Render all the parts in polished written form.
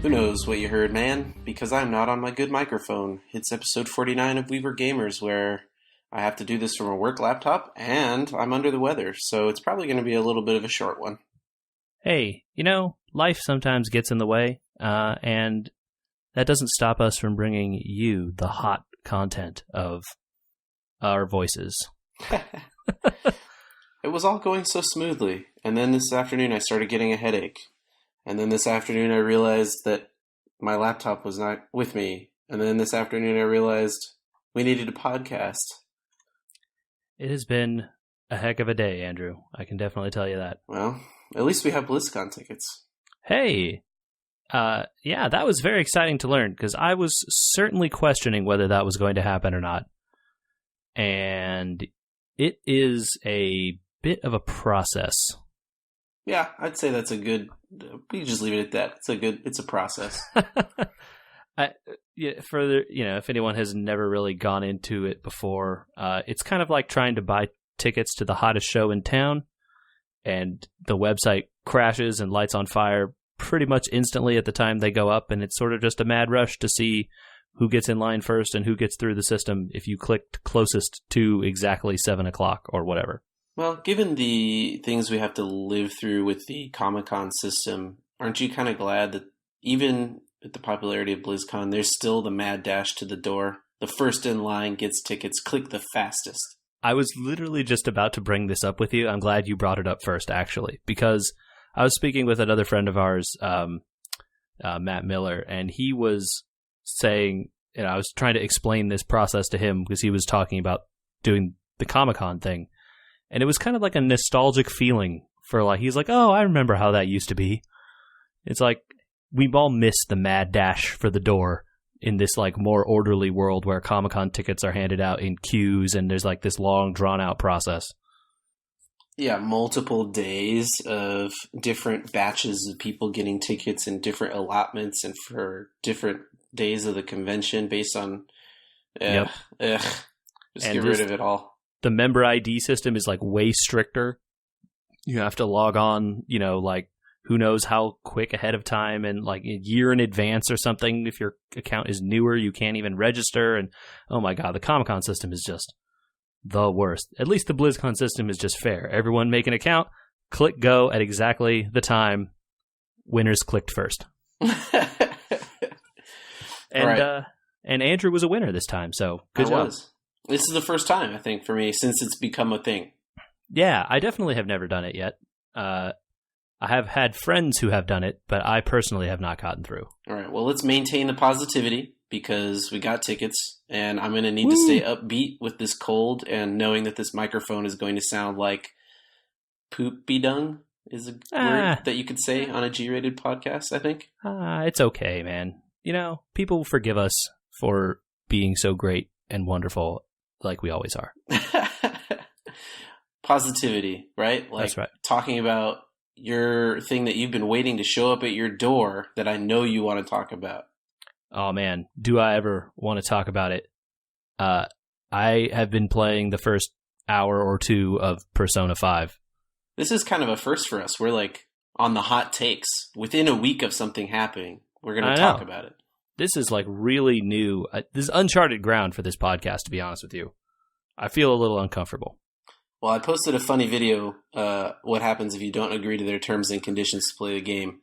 Who knows what you heard, man? Because I'm not on my good microphone. It's episode 49 of We Were Gamers, where I have to do this from a work laptop, and I'm under the weather, so it's probably going to be a little bit of a short one. Hey, life sometimes gets in the way, and that doesn't stop us from bringing you the hot content of our voices. It was all going so smoothly, and then this afternoon I started getting a headache. And then this afternoon I realized that my laptop was not with me. And then this afternoon I realized we needed a podcast. It has been a heck of a day, Andrew. I can definitely tell you that. Well, at least we have BlizzCon tickets. Hey! Yeah, that was very exciting to learn, because I was certainly questioning whether that was going to happen or not. And it is a bit of a process. Yeah, I'd say that's a good... We just leave it at that. It's a process. If anyone has never really gone into it before, it's kind of like trying to buy tickets to the hottest show in town, and the website crashes and lights on fire pretty much instantly at the time they go up, and it's sort of just a mad rush to see who gets in line first and who gets through the system if you clicked closest to exactly 7 o'clock or whatever. Well, given the things we have to live through with the Comic-Con system, aren't you kind of glad that even with the popularity of BlizzCon, there's still the mad dash to the door? The first in line gets tickets, click the fastest. I was literally just about to bring this up with you. I'm glad you brought it up first, actually, because I was speaking with another friend of ours, Matt Miller, and he was saying, I was trying to explain this process to him because he was talking about doing the Comic-Con thing. And it was kind of like a nostalgic feeling for he's like, oh, I remember how that used to be. It's like, we've all missed the mad dash for the door in this more orderly world where Comic-Con tickets are handed out in queues and there's this long drawn out process. Yeah, multiple days of different batches of people getting tickets and different allotments and for different days of the convention based on, just get rid of it all. The member ID system is way stricter. You have to log on, who knows how quick ahead of time and a year in advance or something. If your account is newer, you can't even register. And oh my God, the Comic-Con system is just the worst. At least the BlizzCon system is just fair. Everyone make an account, click go at exactly the time. Winners clicked first. And right. And Andrew was a winner this time, so good job. This is the first time, I think, for me, since it's become a thing. Yeah, I definitely have never done it yet. I have had friends who have done it, but I personally have not gotten through. All right, well, let's maintain the positivity because we got tickets, and I'm going to need to stay upbeat with this cold and knowing that this microphone is going to sound like poopy dung is a word that you could say on a G-rated podcast, I think. It's okay, man. People forgive us for being so great and wonderful like we always are. Positivity, right? That's right. Talking about your thing that you've been waiting to show up at your door that I know you want to talk about. Oh, man. Do I ever want to talk about it? I have been playing the first hour or two of Persona 5. This is kind of a first for us. We're on the hot takes. Within a week of something happening, we're going to talk about it. This is really new. This is uncharted ground for this podcast, to be honest with you. I feel a little uncomfortable. Well, I posted a funny video, what happens if you don't agree to their terms and conditions to play the game.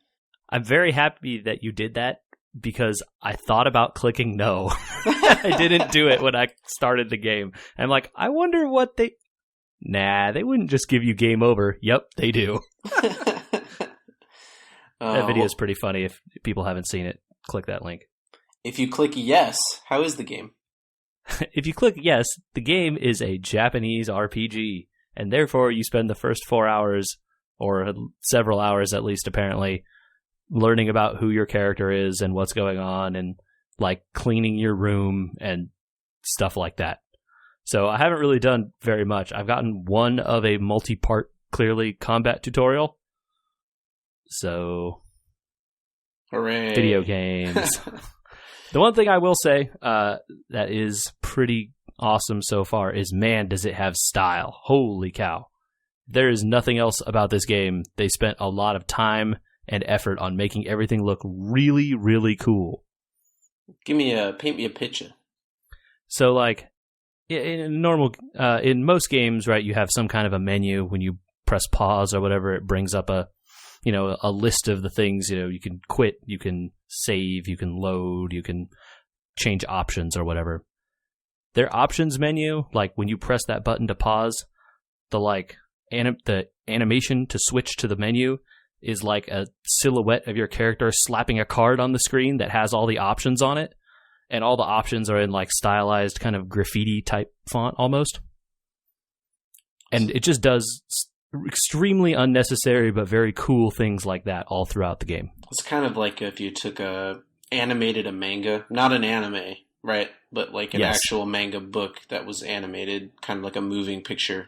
I'm very happy that you did that because I thought about clicking no. I didn't do it when I started the game. I'm like, I wonder what they... Nah, they wouldn't just give you game over. Yep, they do. That video is pretty funny. If people haven't seen it, click that link. If you click yes, how is the game? If you click yes, the game is a Japanese RPG, and therefore you spend the first 4 hours, or several hours at least apparently, learning about who your character is and what's going on, and cleaning your room and stuff like that. So I haven't really done very much. I've gotten one of a multi-part, clearly, combat tutorial. So... Hooray. Video games. The one thing I will say that is pretty awesome so far is, man, does it have style. Holy cow. There is nothing else about this game. They spent a lot of time and effort on making everything look really, really cool. paint me a picture. So like in most games, right, you have some kind of a menu. When you press pause or whatever, it brings up a list of the things, you can quit, you can save, you can load, you can change options or whatever. Their options menu, like when you press that button to pause, the animation to switch to the menu is like a silhouette of your character slapping a card on the screen that has all the options on it. And all the options are in like stylized kind of graffiti type font almost. And it just does extremely unnecessary but very cool things like that all throughout the game. It's kind of like if you took animated a manga, not an anime, right? But like an actual manga book that was animated, kind of like a moving picture.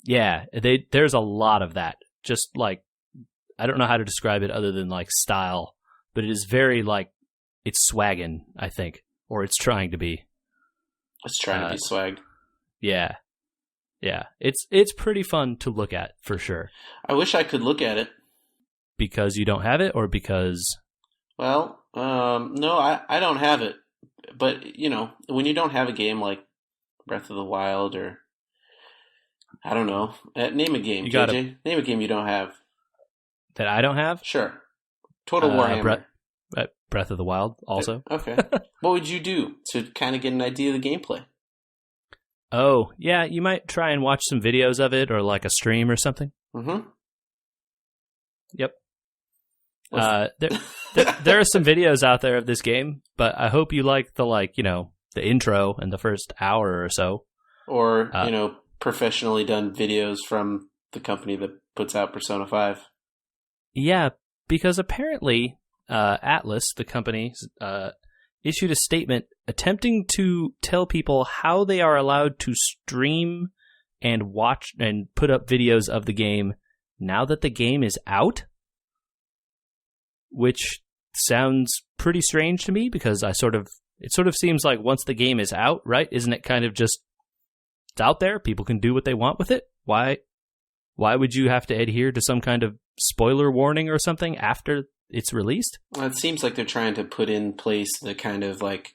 Yeah, there's a lot of that. Just like, I don't know how to describe it other than like style, but it is very like, it's swaggin', I think, or it's trying to be. It's trying to be swag. Yeah. Yeah. It's pretty fun to look at, for sure. I wish I could look at it. Because you don't have it, or because... Well, no, I don't have it. But, when you don't have a game like Breath of the Wild or... I don't know. Name a game, JJ. Name a game you don't have. That I don't have? Sure. Total Warhammer. Breath of the Wild, also. Okay. What would you do to kind of get an idea of the gameplay? Oh, yeah, you might try and watch some videos of it, or like a stream or something. Mm-hmm. Yep. There are some videos out there of this game, but I hope you like the intro and the first hour or so. Or, professionally done videos from the company that puts out Persona 5. Yeah, because apparently Atlas, the company, issued a statement attempting to tell people how they are allowed to stream and watch and put up videos of the game now that the game is out, which sounds pretty strange to me because it sort of seems like once the game is out, right? Isn't it kind of just it's out there? People can do what they want with it. Why would you have to adhere to some kind of spoiler warning or something after it's released? Well, it seems like they're trying to put in place the kind of like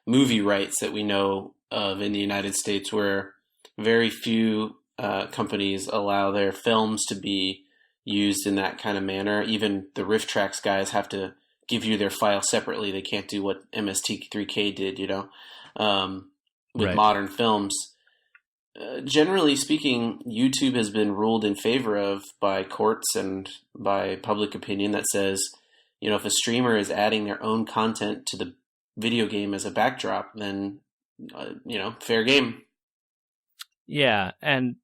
movie rights that we know of in the United States, where very few companies allow their films to be used in that kind of manner. Even the Riff Tracks guys have to give you their file separately. They can't do what MST3K did, with modern films. Generally speaking, YouTube has been ruled in favor of by courts and by public opinion that says, if a streamer is adding their own content to the video game as a backdrop, then, fair game. Yeah, and,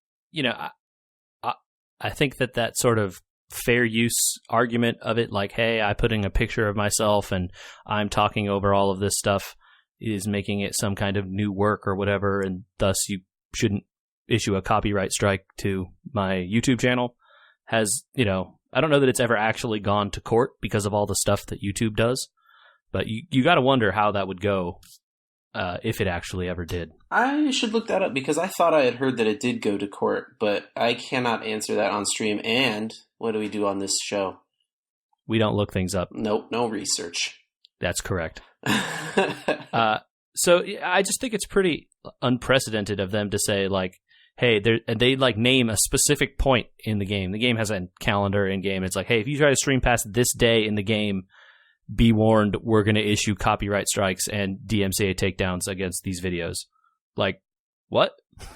I think that sort of fair use argument of it, like, hey, I'm putting a picture of myself and I'm talking over all of this stuff, is making it some kind of new work or whatever, and thus you shouldn't issue a copyright strike to my YouTube channel, has, I don't know that it's ever actually gone to court because of all the stuff that YouTube does, but you got to wonder how that would go if it actually ever did. I should look that up because I thought I had heard that it did go to court, but I cannot answer that on stream. And what do we do on this show? We don't look things up. Nope, no research. That's correct. So I just think it's pretty unprecedented of them to say, like, hey, they like name a specific point in the game. The game has a calendar in game. It's like, hey, if you try to stream past this day in the game, be warned, we're going to issue copyright strikes and DMCA takedowns against these videos. Like, what?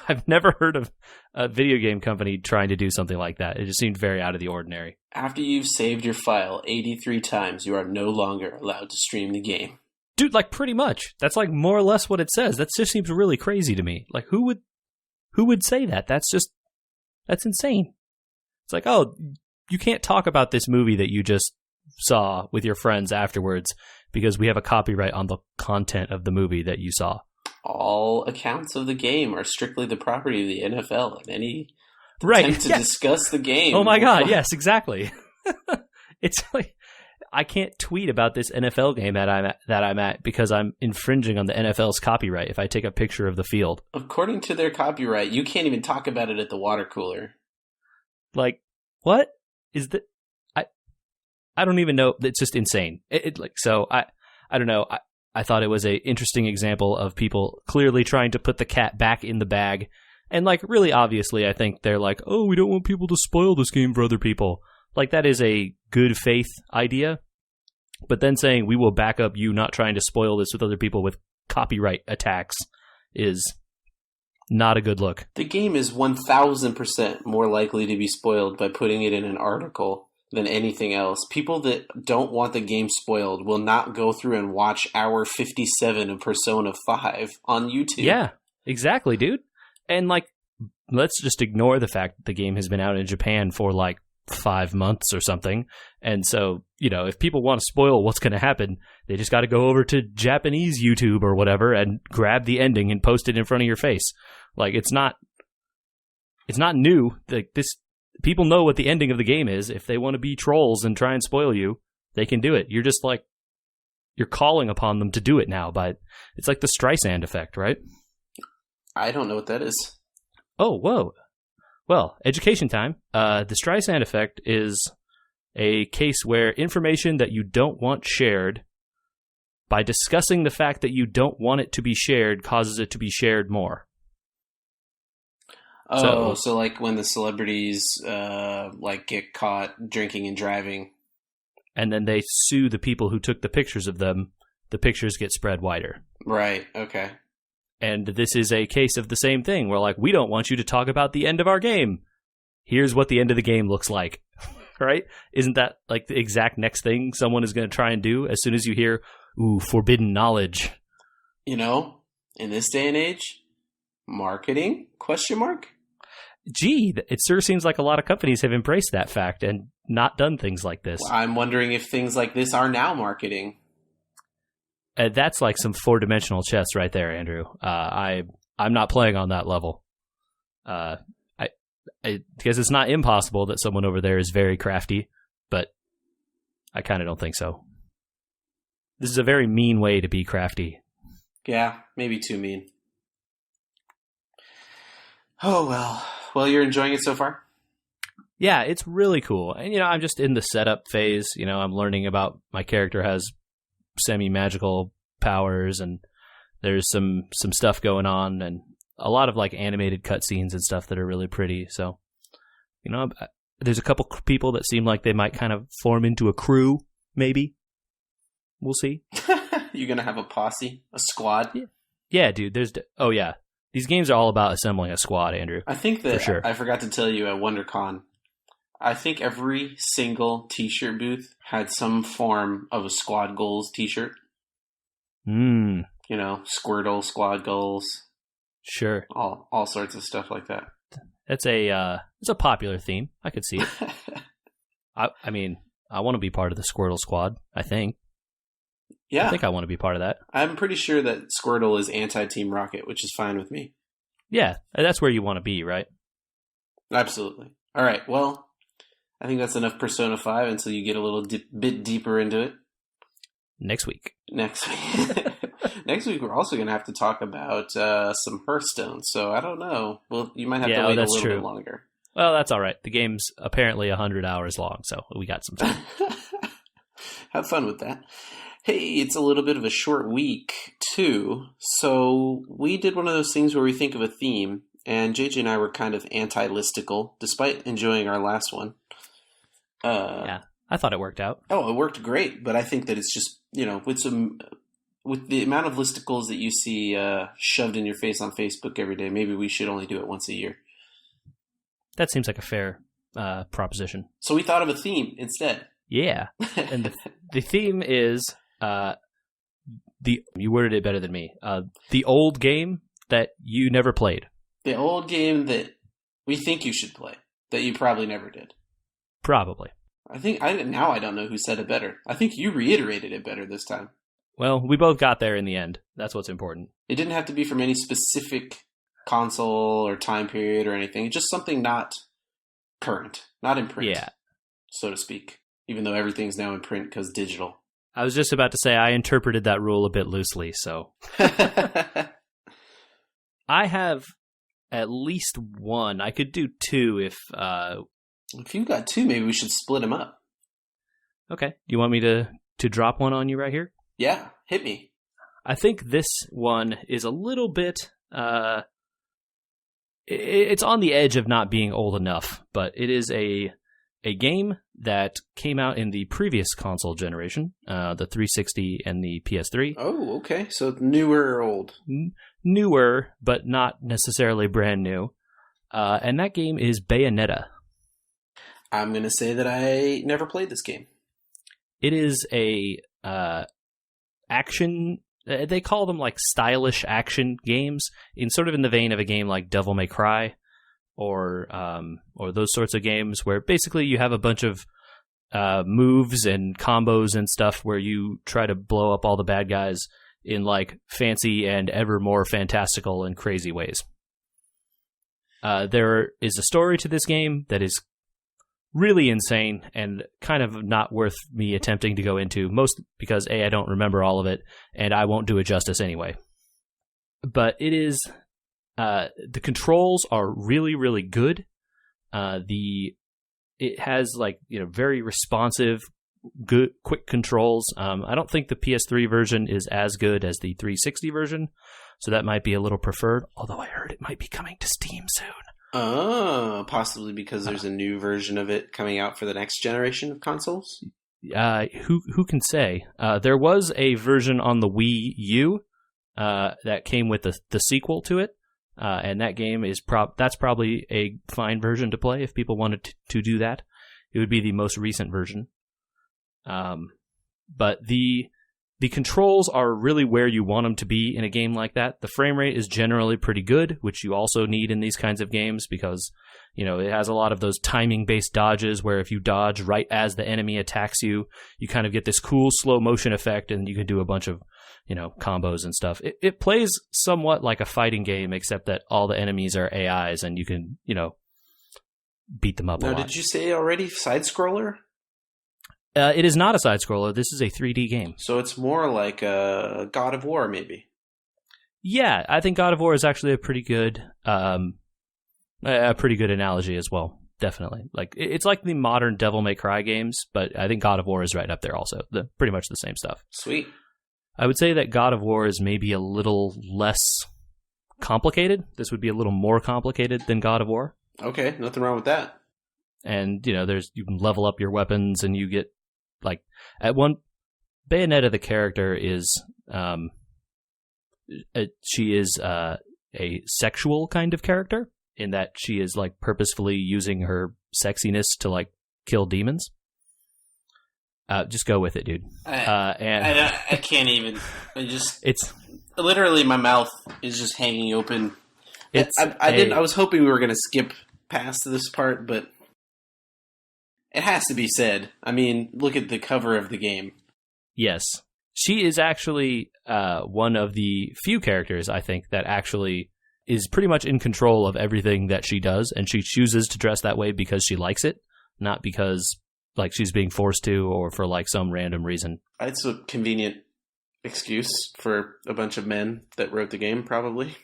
I've never heard of a video game company trying to do something like that. It just seemed very out of the ordinary. After you've saved your file 83 times, you are no longer allowed to stream the game. Dude, like, pretty much. That's like more or less what it says. That just seems really crazy to me. Like, who would say that? That's insane. It's like, oh, you can't talk about this movie that you just saw with your friends afterwards because we have a copyright on the content of the movie that you saw. All accounts of the game are strictly the property of the NFL, and any attempt to discuss the game. Oh my God, yes, exactly. It's like, I can't tweet about this NFL game that I'm at because I'm infringing on the NFL's copyright if I take a picture of the field. According to their copyright, you can't even talk about it at the water cooler. Like, what is that? I don't even know. It's just insane. I don't know. I thought it was a interesting example of people clearly trying to put the cat back in the bag. And like really obviously, I think they're like, oh, we don't want people to spoil this game for other people. Like that is a good faith idea. But then saying we will back up you not trying to spoil this with other people with copyright attacks is not a good look. The game is 1,000% more likely to be spoiled by putting it in an article than anything else. People that don't want the game spoiled will not go through and watch hour 57 of Persona 5 on YouTube. Yeah, exactly, dude. And like, let's just ignore the fact that the game has been out in Japan for like 5 months or something. And so, you know, if people want to spoil what's going to happen, they just got to go over to Japanese YouTube or whatever and grab the ending and post it in front of your face. Like, it's not new. Like this, people know what the ending of the game is. If they want to be trolls and try and spoil you, they can do it. You're just like, you're calling upon them to do it now. But it's like the Streisand effect, right? I don't know what that is. Oh, whoa. Well, education time. The Streisand effect is a case where information that you don't want shared, by discussing the fact that you don't want it to be shared, causes it to be shared more. Oh, so like when the celebrities like get caught drinking and driving. And then they sue the people who took the pictures of them, the pictures get spread wider. Right, okay. And this is a case of the same thing, where like, we don't want you to talk about the end of our game. Here's what the end of the game looks like. Right? Isn't that like the exact next thing someone is going to try and do as soon as you hear, ooh, forbidden knowledge? You know, in this day and age, marketing, ? Gee, it sure seems like a lot of companies have embraced that fact and not done things like this. Well, I'm wondering if things like this are now marketing. That's like some four-dimensional chess right there, Andrew. I'm not playing on that level. Because it's not impossible that someone over there is very crafty, but I kind of don't think so. This is a very mean way to be crafty. Yeah, maybe too mean. Oh, well. Well, you're enjoying it so far? Yeah, it's really cool. And, you know, I'm just in the setup phase. You know, I'm learning about my character has semi-magical powers, and there's some stuff going on, and a lot of like animated cutscenes and stuff that are really pretty. So, you know, there's a couple people that seem like they might kind of form into a crew, maybe. We'll see. You're going to have a posse, a squad? Yeah, dude. Oh, yeah. These games are all about assembling a squad, Andrew. I think that, for sure. I forgot to tell you at WonderCon, I think every single t-shirt booth had some form of a Squad Goals t-shirt. You know, Squirtle, Squad Goals. Sure. All sorts of stuff like that. It's a popular theme. I could see it. I mean, I want to be part of the Squirtle squad, I think. Yeah. I think I want to be part of that. I'm pretty sure that Squirtle is anti-Team Rocket, which is fine with me. Yeah, that's where you want to be, right? Absolutely. All right, well, I think that's enough Persona 5 until you get a little bit deeper into it. Next week. Next week, we're also going to have to talk about some Hearthstone, so I don't know. Well, you might have to wait a little bit longer. Well, that's all right. The game's apparently 100 hours long, so we got some time. Have fun with that. Hey, it's a little bit of a short week, too. So we did one of those things where we think of a theme, and JJ and I were kind of anti-listicle, despite enjoying our last one. Yeah, I thought it worked out. Oh, it worked great, but I think that it's just, you know, with the amount of listicles that you see shoved in your face on Facebook every day, maybe we should only do it once a year. That seems like a fair proposition. So we thought of a theme instead. Yeah, and the theme is... you worded it better than me. The old game that you never played. The old game that we think you should play, that you probably never did. Probably. I don't know who said it better. I think you reiterated it better this time. Well, we both got there in the end. That's what's important. It didn't have to be from any specific console or time period or anything. Just something not current, not in print, so to speak. Even though everything's now in print because digital. I was just about to say I interpreted that rule a bit loosely, so. I have at least one. I could do two if... If you've got two, maybe we should split them up. Okay. You want me to drop one on you right here? Yeah, hit me. I think this one is a little bit. It's on the edge of not being old enough, but it is a game that came out in the previous console generation, the 360 and the PS3. Oh, okay. So newer or old? Newer, but not necessarily brand new. And that game is Bayonetta. I'm going to say that I never played this game. It is a action. They call them like stylish action games, in sort of in the vein of a game like Devil May Cry, or those sorts of games where basically you have a bunch of moves and combos and stuff where you try to blow up all the bad guys in like fancy and ever more fantastical and crazy ways. There is a story to this game that is really insane and kind of not worth me attempting to go into, most because I don't remember all of it, and I won't do it justice anyway. But it is, the controls are really, really good. It has like, very responsive, good, quick controls. I don't think the PS3 version is as good as the 360 version, so that might be a little preferred, although I heard it might be coming to Steam soon. Possibly because there's a new version of it coming out for the next generation of consoles. Who can say? There was a version on the Wii U that came with the sequel to it, and that game is that's probably a fine version to play if people wanted to do that. It would be the most recent version. But the controls are really where you want them to be in a game like that. The frame rate is generally pretty good, which you also need in these kinds of games because, it has a lot of those timing-based dodges where if you dodge right as the enemy attacks you, you kind of get this cool slow motion effect and you can do a bunch of, combos and stuff. It plays somewhat like a fighting game, except that all the enemies are AIs and you can, beat them up a lot. Now, did you say already side-scroller? It is not a side-scroller. This is a 3D game. So it's more like a God of War, maybe. Yeah, I think God of War is actually a pretty good analogy as well. Definitely, like it's like the modern Devil May Cry games, but I think God of War is right up there also. Pretty much the same stuff. Sweet. I would say that God of War is maybe a little less complicated. This would be a little more complicated than God of War. Okay, nothing wrong with that. And you can level up your weapons, and you get like at one Bayonetta. The character is she is a sexual kind of character in that she is like purposefully using her sexiness to like kill demons. Just go with it, dude. I can't even. It's literally my mouth is just hanging open. I was hoping we were going to skip past this part, but it has to be said. I mean, look at the cover of the game. Yes. She is actually one of the few characters, I think, that actually is pretty much in control of everything that she does, and she chooses to dress that way because she likes it, not because like she's being forced to or for like some random reason. It's a convenient excuse for a bunch of men that wrote the game, probably.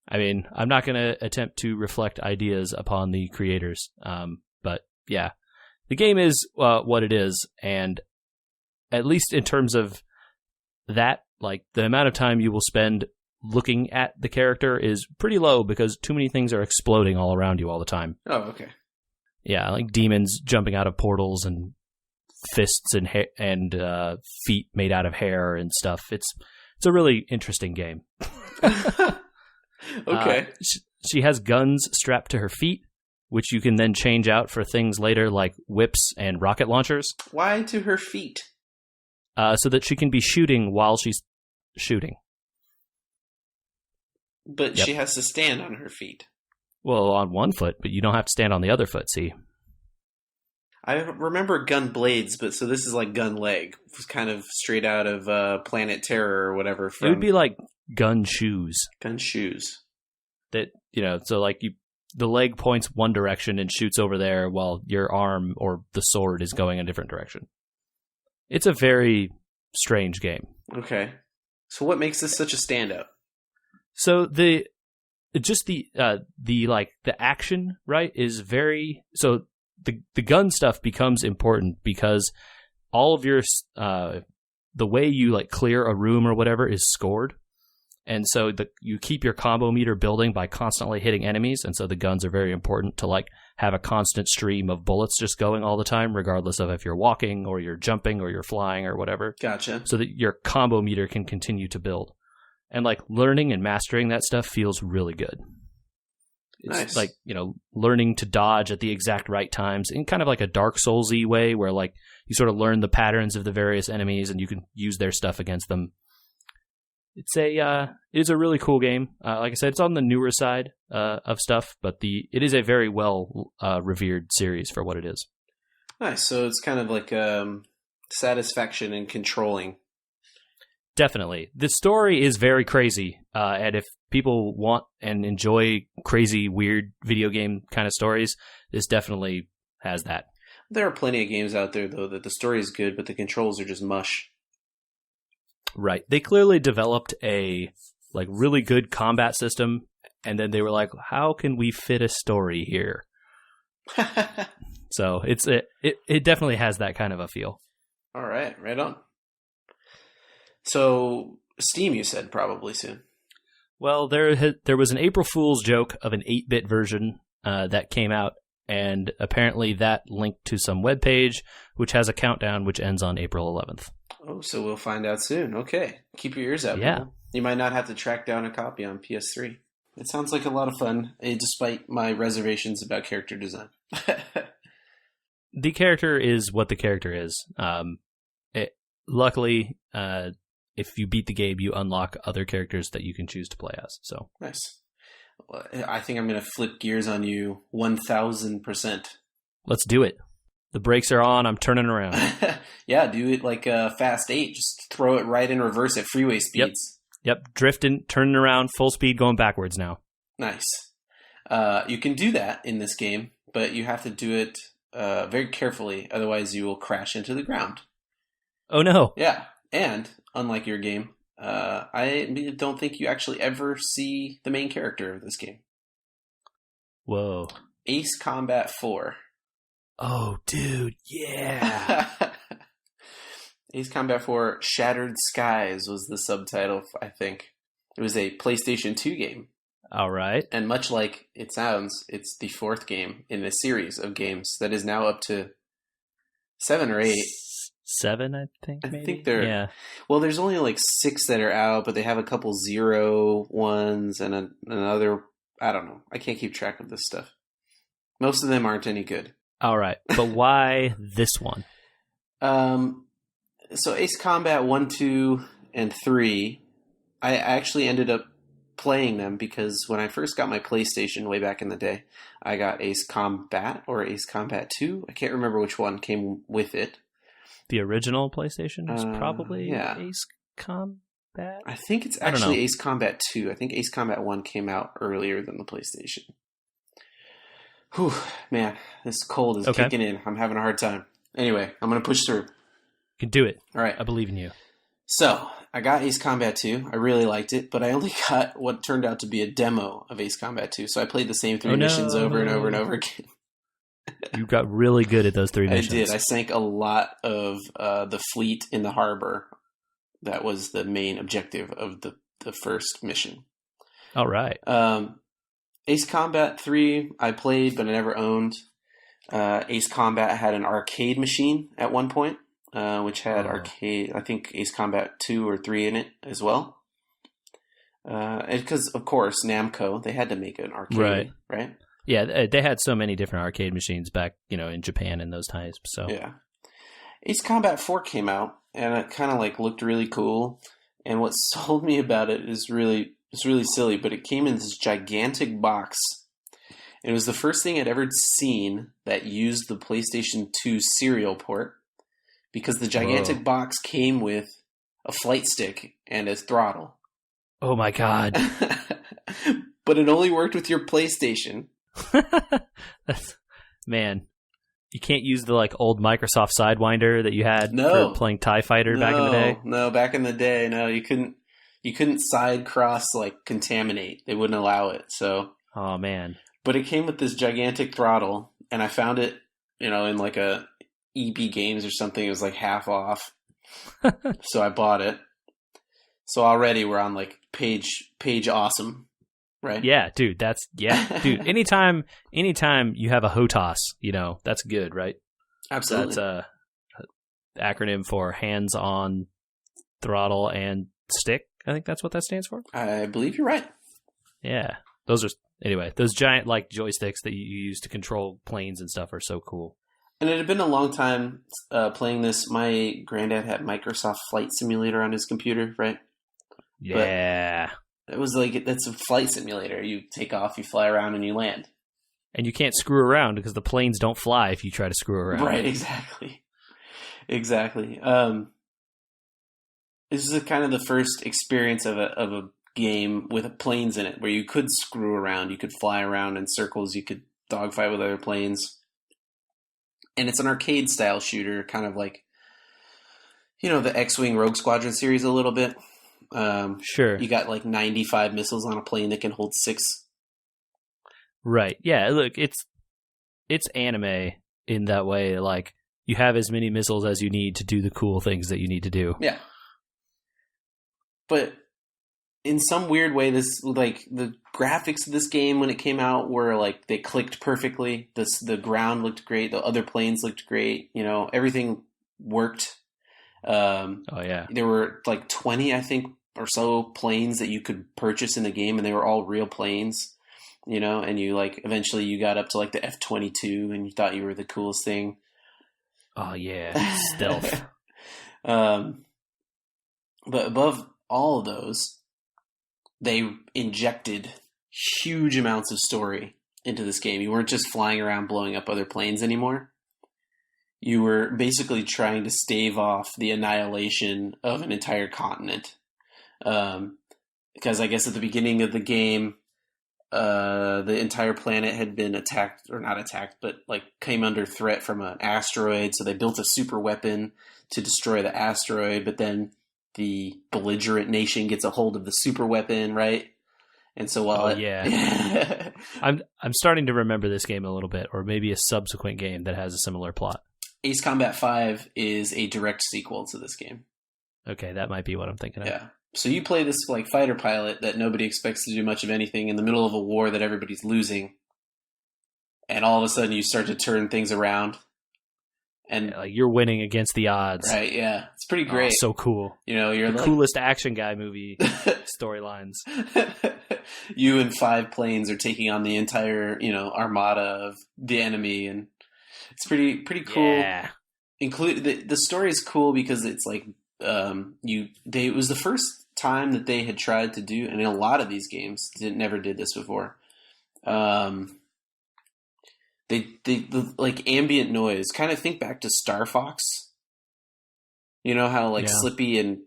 I mean, I'm not going to attempt to reflect ideas upon the creators, but yeah. The game is what it is, and at least in terms of that, like the amount of time you will spend looking at the character is pretty low because too many things are exploding all around you all the time. Oh, okay. Yeah, like demons jumping out of portals and fists and feet made out of hair and stuff. It's a really interesting game. Okay. She has guns strapped to her feet, which you can then change out for things later like whips and rocket launchers. Why to her feet? So that she can be shooting while she's shooting. But She has to stand on her feet. Well, on one foot, but you don't have to stand on the other foot, see? I remember gun blades, but so this is like gun leg. It was kind of straight out of Planet Terror or whatever. It would be like gun shoes. Gun shoes. That, so like the leg points one direction and shoots over there while your arm or the sword is going a different direction. It's a very strange game. Okay. So what makes this such a standout? So the action, right, is very, so the gun stuff becomes important because all of your the way you like clear a room or whatever is scored. And so you keep your combo meter building by constantly hitting enemies, and so the guns are very important to like have a constant stream of bullets just going all the time, regardless of if you're walking or you're jumping or you're flying or whatever. Gotcha. So that your combo meter can continue to build. And like learning and mastering that stuff feels really good. It's nice. Like, learning to dodge at the exact right times in kind of like a Dark Souls-y way where like you sort of learn the patterns of the various enemies and you can use their stuff against them. It is a really cool game. Like I said, it's on the newer side of stuff, but it is a very well revered series for what it is. Nice. So it's kind of like satisfaction in controlling. Definitely. The story is very crazy, and if people want and enjoy crazy, weird video game kind of stories, this definitely has that. There are plenty of games out there, though, that the story is good, but the controls are just mush. Right. They clearly developed a like really good combat system, and then they were like, how can we fit a story here? So it definitely has that kind of a feel. All right. Right on. So Steam, you said probably soon. Well, there was an April Fool's joke of an 8-bit version that came out, and apparently that linked to some webpage, which has a countdown which ends on April 11th. Oh, so we'll find out soon. Okay. Keep your ears out. Yeah. People. You might not have to track down a copy on PS3. It sounds like a lot of fun, despite my reservations about character design. The character is what the character is. Luckily, if you beat the game, you unlock other characters that you can choose to play as. So nice. Well, I think I'm going to flip gears on you 1,000%. Let's do it. The brakes are on. I'm turning around. Yeah, do it like Fast 8. Just throw it right in reverse at freeway speeds. Yep. Drifting, turning around, full speed, going backwards now. Nice. You can do that in this game, but you have to do it very carefully. Otherwise, you will crash into the ground. Oh, no. Yeah. And unlike your game, I don't think you actually ever see the main character of this game. Whoa. Ace Combat 4. Oh, dude, yeah. Ace Combat 4 Shattered Skies was the subtitle, I think. It was a PlayStation 2 game. All right. And much like it sounds, it's the fourth game in a series of games that is now up to 7 or 8. 7, I think, maybe? I think they're... Yeah. Well, there's only like 6 that are out, but they have a couple 0 ones and another... I don't know. I can't keep track of this stuff. Most of them aren't any good. All right. But why this one? So Ace Combat 1, 2, and 3, I actually ended up playing them because when I first got my PlayStation way back in the day, I got Ace Combat or Ace Combat 2. I can't remember which one came with it. The original PlayStation was probably yeah. Ace Combat? I think it's actually Ace Combat 2. I think Ace Combat 1 came out earlier than the PlayStation. Whew, man, this cold is kicking in. I'm having a hard time. Anyway, I'm going to push through. You can do it. All right. I believe in you. So, I got Ace Combat 2. I really liked it, but I only got what turned out to be a demo of Ace Combat 2. So I played the same 3 missions over and over and over again. You got really good at those 3 missions. I did. I sank a lot of the fleet in the harbor. That was the main objective of the first mission. All right. Ace Combat 3 I played, but I never owned. Ace Combat had an arcade machine at one point, which had arcade. I think Ace Combat 2 or 3 in it as well. Because, of course, Namco, they had to make an arcade, right? Yeah, they had so many different arcade machines back, in Japan in those times. So yeah, Ace Combat 4 came out, and it kind of looked really cool. And what sold me about it is it's really silly, but it came in this gigantic box. It was the first thing I'd ever seen that used the PlayStation 2 serial port, because the gigantic box came with a flight stick and a throttle. Oh my god! But it only worked with your PlayStation. Man, you can't use the old Microsoft Sidewinder that you had for playing TIE Fighter back in the day? No, back in the day, no, you couldn't side cross contaminate. They wouldn't allow it. So oh man. But it came with this gigantic throttle, and I found it, in EB Games or something. It was like half off. So I bought it. So already we're on like page awesome, right? Yeah, dude, dude. Anytime you have a HOTAS, that's good, right? Absolutely. That's a acronym for hands on throttle and stick. I think that's what that stands for. I believe you're right. Yeah, those giant like joysticks that you use to control planes and stuff are so cool. And it had been a long time playing this. My granddad had Microsoft Flight Simulator on his computer, right? Yeah. But it was like, that's a flight simulator. You take off, you fly around, and you land. And you can't screw around because the planes don't fly if you try to screw around. Right, exactly. Exactly. This is kind of the first experience of a game with planes in it, where you could screw around, you could fly around in circles, you could dogfight with other planes. And it's an arcade-style shooter, kind of like, the X-Wing Rogue Squadron series a little bit. Sure. You got like 95 missiles on a plane that can hold 6. Right. Yeah, look, it's anime in that way. Like, you have as many missiles as you need to do the cool things that you need to do. Yeah. But in some weird way, this, like, the graphics of this game when it came out were like, they clicked perfectly. The ground looked great. The other planes looked great. Everything worked. Oh yeah. There were like 20, I think, or so planes that you could purchase in the game, and they were all real planes, and you like eventually you got up to like the F-22 and you thought you were the coolest thing. Oh yeah, stealth. But above all of those, they injected huge amounts of story into this game. You weren't just flying around blowing up other planes anymore. You were basically trying to stave off the annihilation of an entire continent. Because I guess at the beginning of the game, the entire planet had been attacked, or not attacked, but like came under threat from an asteroid. So they built a super weapon to destroy the asteroid, but then the belligerent nation gets a hold of the super weapon, right? And so while I'm starting to remember this game a little bit, or maybe a subsequent game that has a similar plot. Ace Combat 5 is a direct sequel to this game. Okay, that might be what I'm thinking of. Yeah. So you play this like fighter pilot that nobody expects to do much of anything in the middle of a war that everybody's losing. And all of a sudden you start to turn things around. And like you're winning against the odds. Right, yeah. It's pretty great. So cool. You're the coolest action guy movie storylines. You and 5 planes are taking on the entire, armada of the enemy, and it's pretty cool. Yeah. The story is cool because it's like it was the first time that they had tried to do, and in a lot of these games never did this before. The like ambient noise, kind of think back to Star Fox. You know how like Slippy and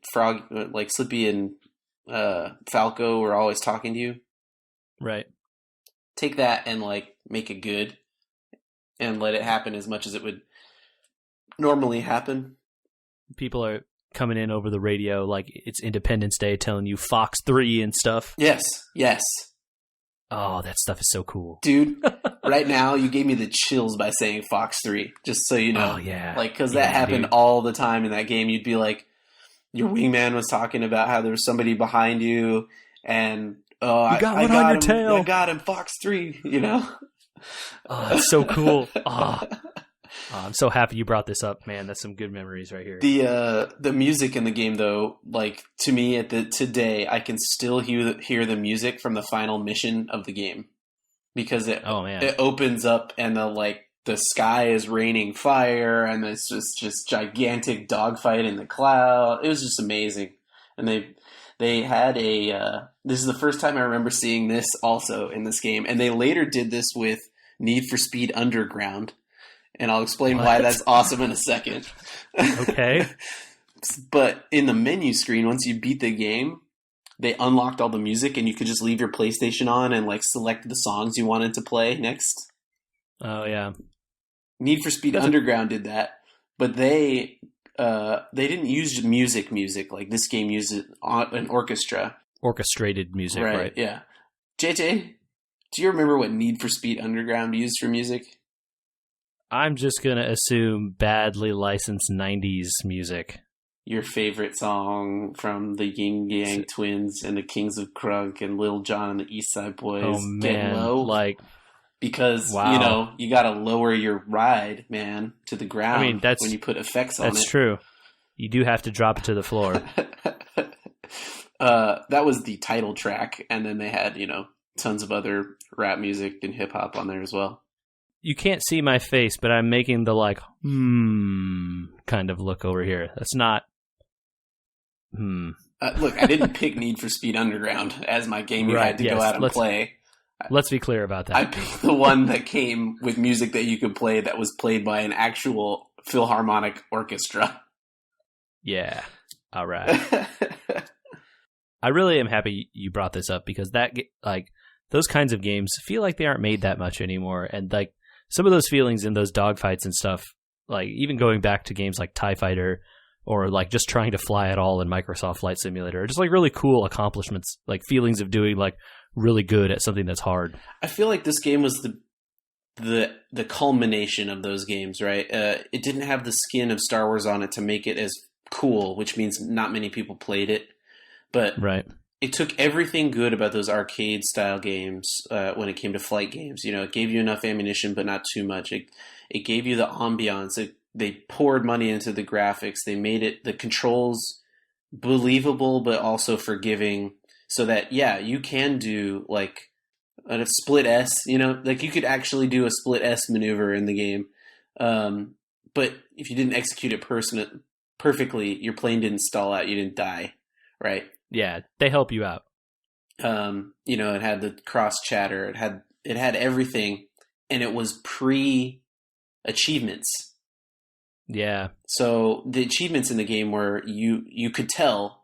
Falco were always talking to you? Right. Take that and like make it good and let it happen as much as it would normally happen. People are coming in over the radio like it's Independence Day telling you Fox 3 and stuff. Yes. Oh, that stuff is so cool. Dude, right now you gave me the chills by saying Fox 3, just so you know. Oh, yeah. Like, because that happened all the time in that game. You'd be like, your wingman was talking about how there was somebody behind you, and, I got him, Fox 3, Oh, that's so cool. I'm so happy you brought this up, man. That's some good memories right here. The music in the game, though, like to me today, I can still hear the music from the final mission of the game because it opens up and the sky is raining fire and it's just gigantic dogfight in the cloud. It was just amazing, and they had this is the first time I remember seeing this also in this game, and they later did this with Need for Speed Underground. And I'll explain why that's awesome in a second. Okay. But in the menu screen, once you beat the game, they unlocked all the music and you could just leave your PlayStation on and like select the songs you wanted to play next. Oh, yeah. Need for Speed Underground did that. But they didn't use music like this game used an orchestra. Orchestrated music, right? Yeah. JJ, do you remember what Need for Speed Underground used for music? I'm just going to assume badly licensed 90s music. Your favorite song from the Yin Yang Twins and the Kings of Crunk and Lil Jon and the East Side Boys, Oh, man. Get Low? Like, because, wow. You got to lower your ride, man, to the ground I mean, when you put effects on it. That's true. You do have to drop it to the floor. That was the title track, and then they had, tons of other rap music and hip-hop on there as well. You can't see my face, but I'm making the, kind of look over here. That's not... Look, I didn't pick Need for Speed Underground as my game you had to go out and play. Let's be clear about that. I picked the one that came with music that you could play that was played by an actual Philharmonic orchestra. Yeah. All right. I really am happy you brought this up because those kinds of games feel like they aren't made that much anymore. And some of those feelings in those dogfights and stuff, like even going back to games like TIE Fighter or like just trying to fly at all in Microsoft Flight Simulator, just like really cool accomplishments, like feelings of doing like really good at something that's hard. I feel like this game was the culmination of those games, right? It didn't have the skin of Star Wars on it to make it as cool, which means not many people played it. But it took everything good about those arcade-style games when it came to flight games. It gave you enough ammunition, but not too much. It gave you the ambiance. They poured money into the graphics. They made the controls believable, but also forgiving, so that, you can do, like, a split S, like you could actually do a split S maneuver in the game. But if you didn't execute it perfectly, your plane didn't stall out. You didn't die, right? Yeah, they help you out. It had the cross chatter. It had everything, and it was pre-achievements. Yeah. So the achievements in the game were you could tell,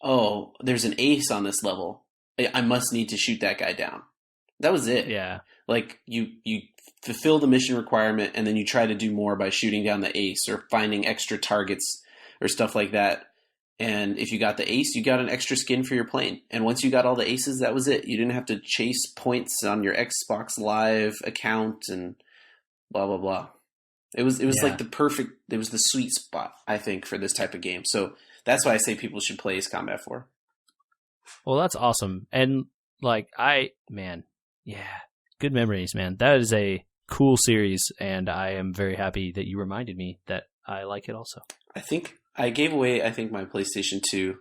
oh, there's an ace on this level. I must need to shoot that guy down. That was it. Yeah. Like you fulfill the mission requirement, and then you try to do more by shooting down the ace or finding extra targets or stuff like that. And if you got the ace, you got an extra skin for your plane. And once you got all the aces, that was it. You didn't have to chase points on your Xbox Live account and blah, blah, blah. It was like it was the sweet spot, I think, for this type of game. So that's why I say people should play Ace Combat 4. Well, that's awesome. And good memories, man. That is a cool series, and I am very happy that you reminded me that I like it also. I think I gave away, my PlayStation 2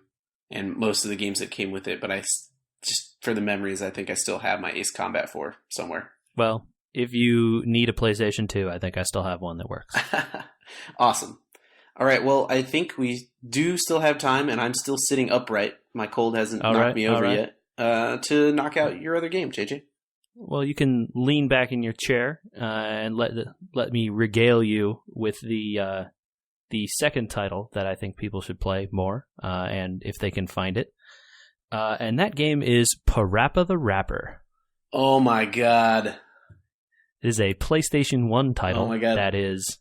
and most of the games that came with it, but just for the memories, I think I still have my Ace Combat 4 somewhere. Well, if you need a PlayStation 2, I think I still have one that works. Awesome. All right, well, I think we do still have time, and I'm still sitting upright. My cold hasn't knocked me over yet, to knock out your other game, JJ. Well, you can lean back in your chair and let me regale you with the second title that I think people should play more, and if they can find it. And that game is PaRappa the Rapper. Oh my god. It is a PlayStation 1 title that is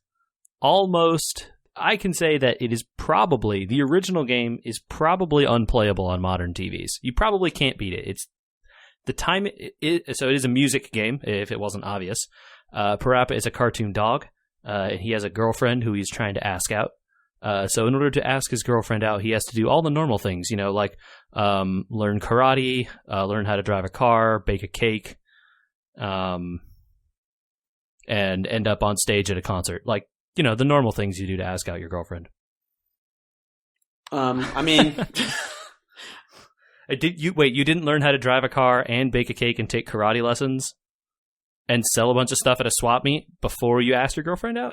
almost... I can say that it is probably... The original game is probably unplayable on modern TVs. You probably can't beat it. It's the time... So it is a music game, if it wasn't obvious. PaRappa is a cartoon dog. And he has a girlfriend who he's trying to ask out. So in order to ask his girlfriend out, he has to do all the normal things, like learn karate, learn how to drive a car, bake a cake, and end up on stage at a concert. Like, the normal things you do to ask out your girlfriend. You didn't learn how to drive a car and bake a cake and take karate lessons and sell a bunch of stuff at a swap meet before you asked your girlfriend out?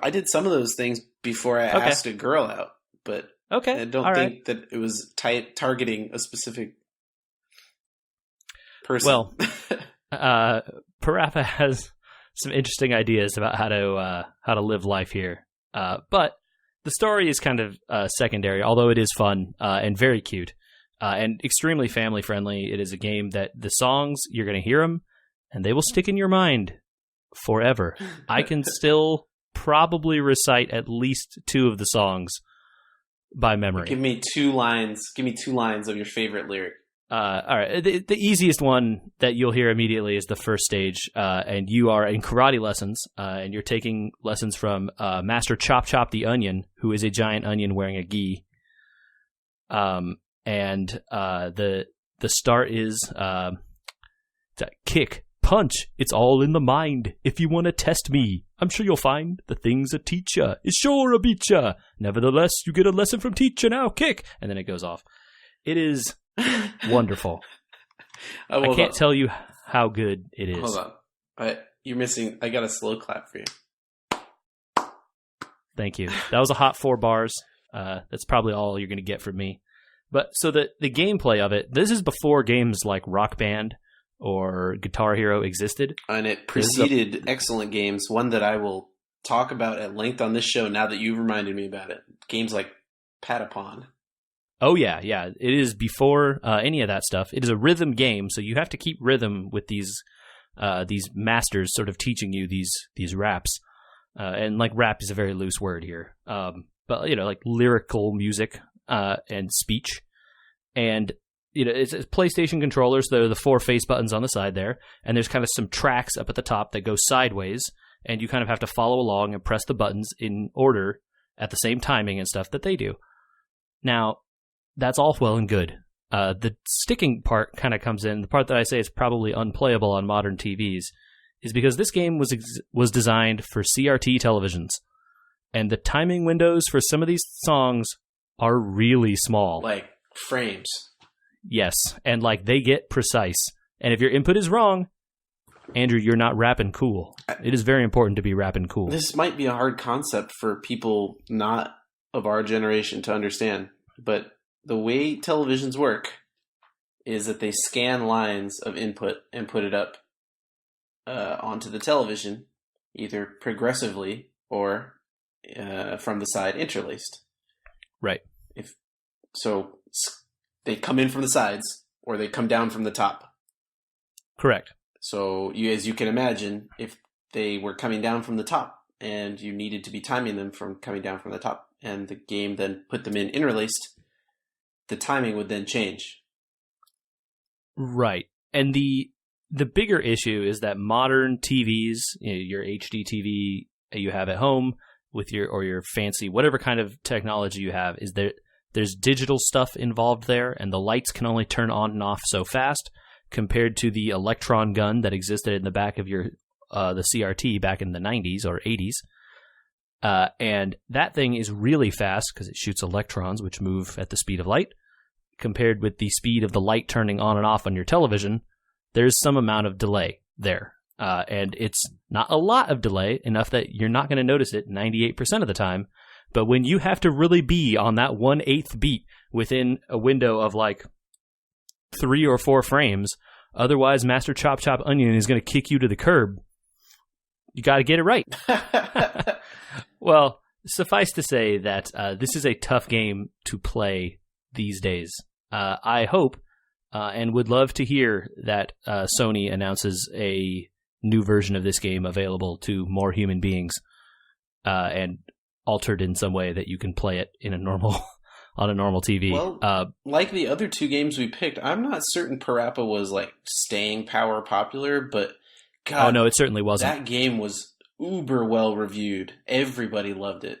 I did some of those things before I asked a girl out, but I don't think that it was targeting a specific person. Well, PaRappa has some interesting ideas about how to live life here, but the story is kind of secondary, although it is fun and very cute and extremely family friendly. It is a game that the songs, you're going to hear them, and they will stick in your mind forever. I can still probably recite at least 2 of the songs by memory. Give me 2 lines. Give me 2 lines of your favorite lyric. All right. The easiest one that you'll hear immediately is the first stage, and you are in karate lessons, and you're taking lessons from Master Chop Chop the Onion, who is a giant onion wearing a gi. And the start is kick, punch. It's all in the mind. If you want to test me, I'm sure you'll find the things a teacher is sure to beat ya. Nevertheless, you get a lesson from teacher now. Kick, and then it goes off. It is wonderful. I can't tell you how good it is. Hold on. You're missing. I got a slow clap for you. Thank you. That was a hot 4 bars. That's probably all you're going to get from me. But so the gameplay of it, this is before games like Rock Band or Guitar Hero existed. And it preceded excellent games, one that I will talk about at length on this show now that you've reminded me about it. Games like Patapon. Oh, yeah. It is before any of that stuff. It is a rhythm game, so you have to keep rhythm with these masters sort of teaching you these raps. And, like, rap is a very loose word here. But, like lyrical music and speech. And, it's PlayStation controllers. There are the 4 face buttons on the side there. And there's kind of some tracks up at the top that go sideways. And you kind of have to follow along and press the buttons in order at the same timing and stuff that they do. Now, that's all well and good. The sticking part kind of comes in. The part that I say is probably unplayable on modern TVs is because this game was designed for CRT televisions. And the timing windows for some of these songs are really small. Like frames. Yes, and like they get precise. And if your input is wrong, Andrew, you're not rapping cool. It is very important to be rapping cool. This might be a hard concept for people not of our generation to understand, but the way televisions work is that they scan lines of input and put it up onto the television, either progressively or from the side interlaced. Right. So they come in from the sides or they come down from the top. Correct. So as you can imagine, if they were coming down from the top and you needed to be timing them from coming down from the top and the game then put them in interlaced, the timing would then change. Right. And the bigger issue is that modern TVs, your HD TV you have at home with your fancy whatever kind of technology you have, is there's digital stuff involved there, and the lights can only turn on and off so fast compared to the electron gun that existed in the back of your the CRT back in the 90s or 80s. And that thing is really fast because it shoots electrons which move at the speed of light. Compared with the speed of the light turning on and off on your television, there's some amount of delay there. And it's not a lot of delay, enough that you're not going to notice it 98% of the time. But when you have to really be on that 1/8 beat within a window of like 3 or 4 frames, otherwise Master Chop Chop Onion is going to kick you to the curb, you got to get it right. Well, suffice to say that this is a tough game to play these days. I hope and would love to hear that Sony announces a new version of this game available to more human beings and altered in some way that you can play it in a normal on a normal TV. Well, like the other 2 games we picked, I'm not certain PaRappa was like staying power popular, but God, oh no, it certainly wasn't. That game was uber well reviewed. Everybody loved it.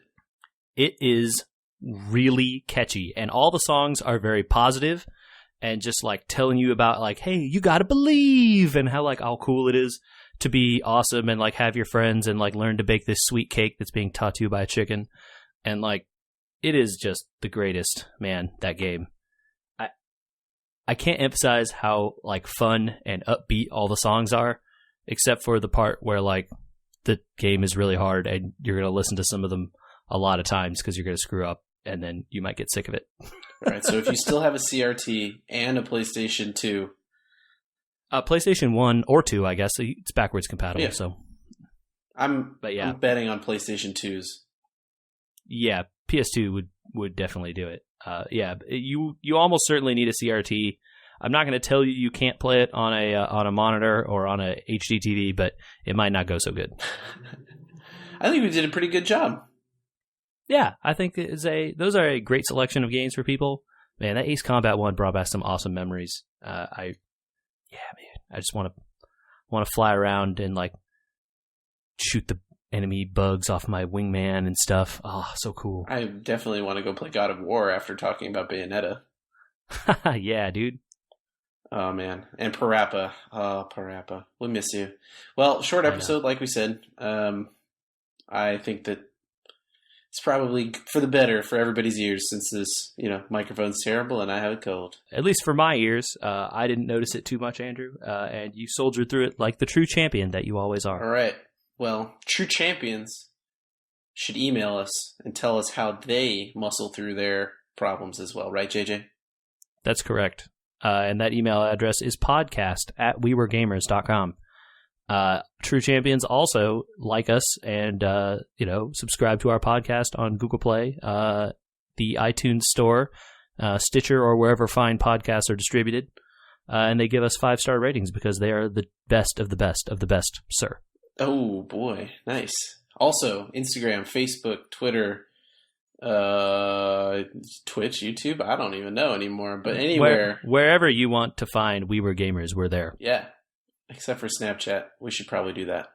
It is really catchy, and all the songs are very positive and just like telling you about like, hey, you gotta believe, and how like how cool it is to be awesome and like have your friends and like learn to bake this sweet cake that's being taught to you by a chicken. And like it is just the greatest, man, that game. I can't emphasize how like fun and upbeat all the songs are, except for the part where like the game is really hard and you're going to listen to some of them a lot of times because you're going to screw up and then you might get sick of it. All right, so if you still have a CRT and a PlayStation 2. PlayStation 1 or 2, I guess. It's backwards compatible, yeah. So I'm betting on PlayStation 2s. Yeah, PS2 would definitely do it. Yeah, you almost certainly need a CRT. I'm not going to tell you you can't play it on a monitor or on a HD TV, but it might not go so good. I think we did a pretty good job. Yeah, I think those are a great selection of games for people. Man, that Ace Combat one brought back some awesome memories. I just want to fly around and like shoot the enemy bugs off my wingman and stuff. Oh, so cool. I definitely want to go play God of War after talking about Bayonetta. Yeah, dude. Oh, man. And PaRappa. Oh, PaRappa. We miss you. Well, short episode, like we said. I think that it's probably for the better for everybody's ears since this, microphone's terrible and I have a cold. At least for my ears. I didn't notice it too much, Andrew. And you soldiered through it like the true champion that you always are. All right. Well, true champions should email us and tell us how they muscle through their problems as well. Right, JJ? That's correct. And that email address is podcast@weweregamers.com. True champions also like us and, subscribe to our podcast on Google Play, the iTunes Store, Stitcher, or wherever fine podcasts are distributed. And they give us 5-star ratings because they are the best of the best of the best, sir. Oh, boy. Nice. Also, Instagram, Facebook, Twitter, Twitch, YouTube. I don't even know anymore, but anywhere. Wherever you want to find We Were Gamers, we're there. Yeah. Except for Snapchat. We should probably do that.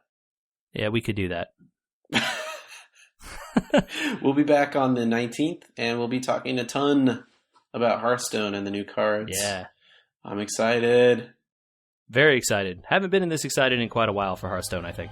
Yeah, we could do that. We'll be back on the 19th, and we'll be talking a ton about Hearthstone and the new cards. Yeah. I'm excited. Very excited. Haven't been this excited in quite a while for Hearthstone, I think.